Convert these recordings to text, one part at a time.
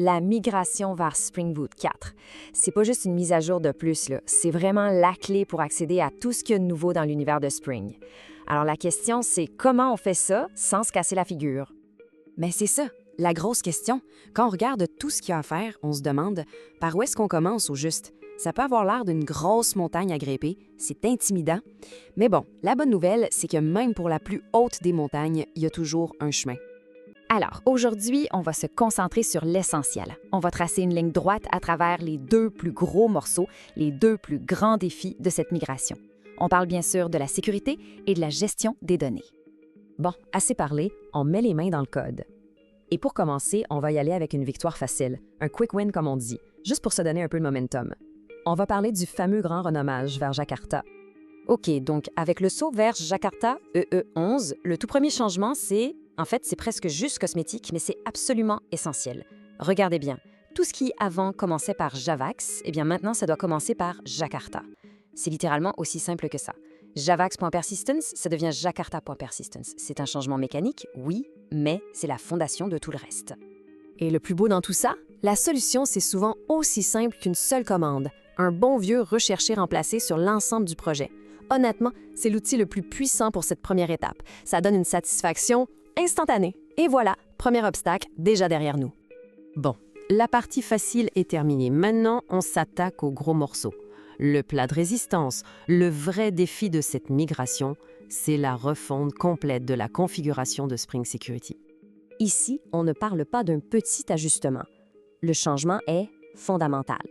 la migration vers Spring Boot 4. C'est pas juste une mise à jour de plus, là. C'est vraiment la clé pour accéder à tout ce qu'il y a de nouveau dans l'univers de Spring. Alors la question, c'est comment on fait ça sans se casser la figure? Mais c'est ça, la grosse question. Quand on regarde tout ce qu'il y a à faire, on se demande par où est-ce qu'on commence au juste? Ça peut avoir l'air d'une grosse montagne à grimper, c'est intimidant. Mais bon, la bonne nouvelle, c'est que même pour la plus haute des montagnes, il y a toujours un chemin. Alors, aujourd'hui, on va se concentrer sur l'essentiel. On va tracer une ligne droite à travers les deux plus gros morceaux, les deux plus grands défis de cette migration. On parle bien sûr de la sécurité et de la gestion des données. Bon, assez parlé, on met les mains dans le code. Et pour commencer, on va y aller avec une victoire facile, un quick win comme on dit, juste pour se donner un peu de momentum. On va parler du fameux grand renommage vers Jakarta. OK, donc avec le saut vers Jakarta EE11, le tout premier changement, c'est presque juste cosmétique, mais c'est absolument essentiel. Regardez bien, tout ce qui avant commençait par Javax, eh bien maintenant ça doit commencer par Jakarta. C'est littéralement aussi simple que ça. Javax.persistence, ça devient Jakarta.persistence. C'est un changement mécanique, oui, mais c'est la fondation de tout le reste. Et le plus beau dans tout ça, la solution, c'est souvent aussi simple qu'une seule commande, un bon vieux rechercher remplacé sur l'ensemble du projet. Honnêtement, c'est l'outil le plus puissant pour cette première étape. Ça donne une satisfaction instantanée. Et voilà, premier obstacle déjà derrière nous. Bon, la partie facile est terminée. Maintenant, on s'attaque aux gros morceaux. Le plat de résistance, le vrai défi de cette migration, c'est la refonte complète de la configuration de Spring Security. Ici, on ne parle pas d'un petit ajustement. Le changement est fondamental.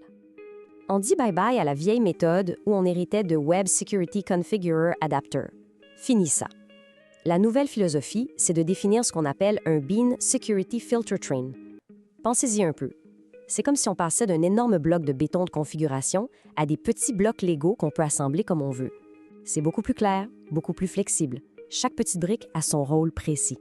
On dit bye-bye à la vieille méthode où on héritait de Web Security Configurer Adapter. Fini ça. La nouvelle philosophie, c'est de définir ce qu'on appelle un Bean Security Filter Train. Pensez-y un peu. C'est comme si on passait d'un énorme bloc de béton de configuration à des petits blocs Lego qu'on peut assembler comme on veut. C'est beaucoup plus clair, beaucoup plus flexible. Chaque petite brique a son rôle précis.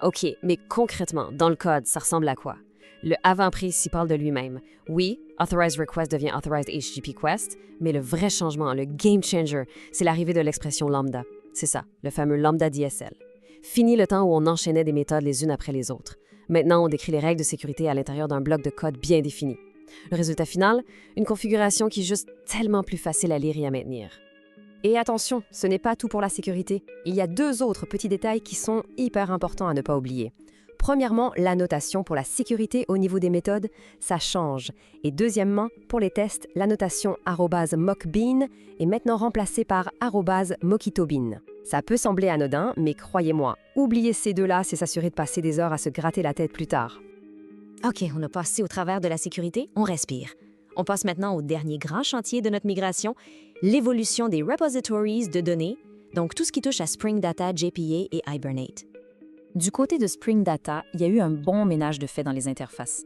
OK, mais concrètement, dans le code, ça ressemble à quoi? Le avant-prise s'y parle de lui-même. Oui, Authorized Request devient Authorized HTTP Quest, mais le vrai changement, le game changer, c'est l'arrivée de l'expression lambda. C'est ça, le fameux lambda DSL. Fini le temps où on enchaînait des méthodes les unes après les autres. Maintenant, on décrit les règles de sécurité à l'intérieur d'un bloc de code bien défini. Le résultat final, une configuration qui est juste tellement plus facile à lire et à maintenir. Et attention, ce n'est pas tout pour la sécurité. Il y a deux autres petits détails qui sont hyper importants à ne pas oublier. Premièrement, la notation pour la sécurité au niveau des méthodes, ça change. Et deuxièmement, pour les tests, la notation @mockbean est maintenant remplacée par @mokitobean. Ça peut sembler anodin, mais croyez-moi, oublier ces deux-là, c'est s'assurer de passer des heures à se gratter la tête plus tard. OK, on a passé au travers de la sécurité, on respire. On passe maintenant au dernier grand chantier de notre migration, l'évolution des repositories de données, donc tout ce qui touche à Spring Data, JPA et Hibernate. Du côté de Spring Data, il y a eu un bon ménage de fait dans les interfaces.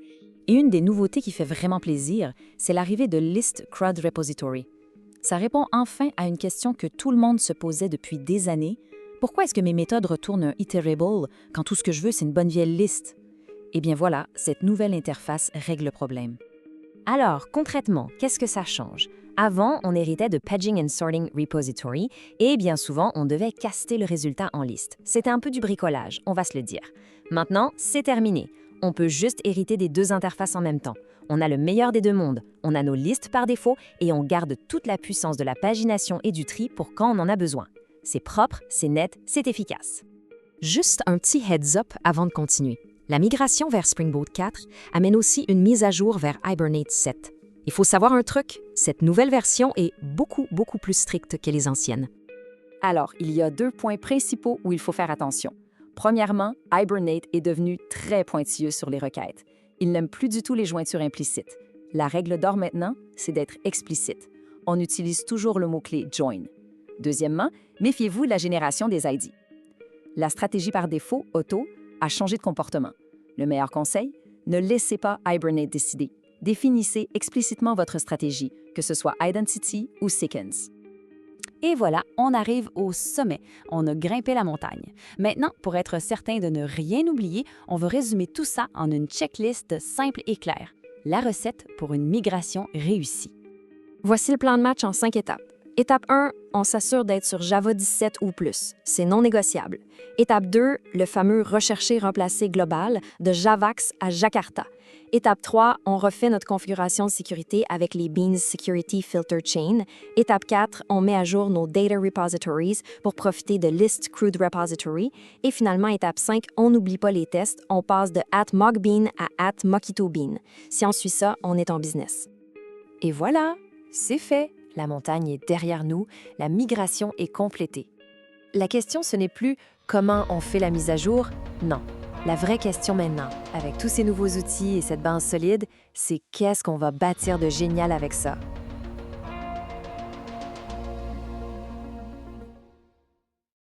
Et une des nouveautés qui fait vraiment plaisir, c'est l'arrivée de List CRUD Repository. Ça répond enfin à une question que tout le monde se posait depuis des années. Pourquoi est-ce que mes méthodes retournent un iterable quand tout ce que je veux, c'est une bonne vieille liste? Eh bien voilà, cette nouvelle interface règle le problème. Alors, concrètement, qu'est-ce que ça change? Avant, on héritait de Paging and Sorting Repository et bien souvent, on devait caster le résultat en liste. C'était un peu du bricolage, on va se le dire. Maintenant, c'est terminé. On peut juste hériter des deux interfaces en même temps. On a le meilleur des deux mondes. On a nos listes par défaut et on garde toute la puissance de la pagination et du tri pour quand on en a besoin. C'est propre, c'est net, c'est efficace. Juste un petit heads-up avant de continuer. La migration vers Spring Boot 4 amène aussi une mise à jour vers Hibernate 7. Il faut savoir un truc, cette nouvelle version est beaucoup plus stricte que les anciennes. Alors, il y a deux points principaux où il faut faire attention. Premièrement, Hibernate est devenu très pointilleux sur les requêtes. Il n'aime plus du tout les jointures implicites. La règle d'or maintenant, c'est d'être explicite. On utilise toujours le mot-clé « join ». Deuxièmement, méfiez-vous de la génération des ID. La stratégie par défaut, auto, a changé de comportement. Le meilleur conseil, ne laissez pas Hibernate décider. Définissez explicitement votre stratégie, que ce soit Identity ou Sequence. Et voilà, on arrive au sommet. On a grimpé la montagne. Maintenant, pour être certain de ne rien oublier, on va résumer tout ça en une checklist simple et claire. La recette pour une migration réussie. Voici le plan de match en 5 étapes. Étape 1, on s'assure d'être sur Java 17 ou plus. C'est non négociable. Étape 2, le fameux rechercher-remplacer global de Javax à Jakarta. Étape 3, on refait notre configuration de sécurité avec les Beans Security Filter Chain. Étape 4, on met à jour nos Data Repositories pour profiter de List Crude Repository. Et finalement, étape 5, on n'oublie pas les tests. On passe de @mogbean à @mojitobean. Si on suit ça, on est en business. Et voilà, c'est fait. La montagne est derrière nous, la migration est complétée. La question, ce n'est plus comment on fait la mise à jour, non. La vraie question maintenant, avec tous ces nouveaux outils et cette base solide, c'est qu'est-ce qu'on va bâtir de génial avec ça?